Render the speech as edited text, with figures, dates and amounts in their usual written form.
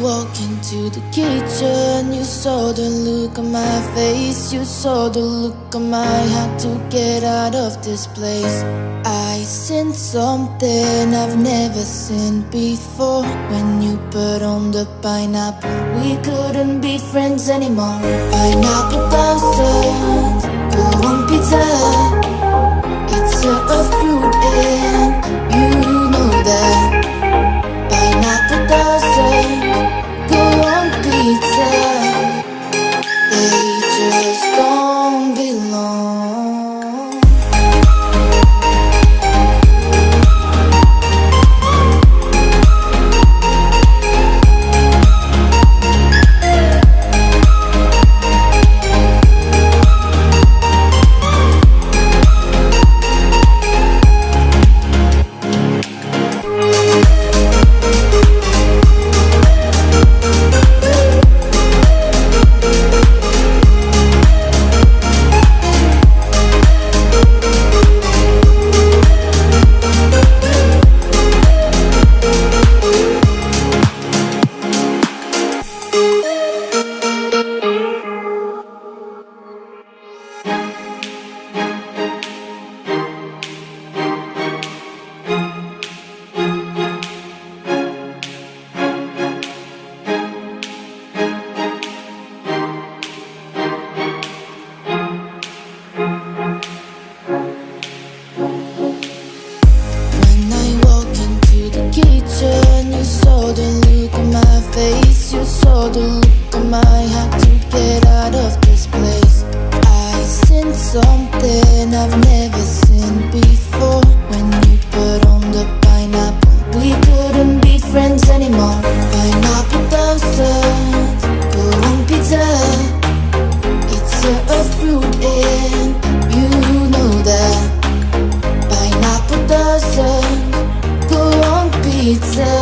walk into the kitchen, you saw the look on my face, you saw the look on my heart to get out of this place. I seen something I've never seen before. When you put on the pineapple, we couldn't be friends anymore. Pineapple thousands, go on pizza. It's a fruit and you know that. Pineapple doesn't go on pizza. They just don't belong. You saw the look on my face, you saw the look on my heart to get out of this place. I seen something I've never seen before. When you put on the pineapple, we couldn't be friends anymore. Pineapple thousands, go on pizza. It's a fruit and you know that. Pineapple doesn't go on pizza.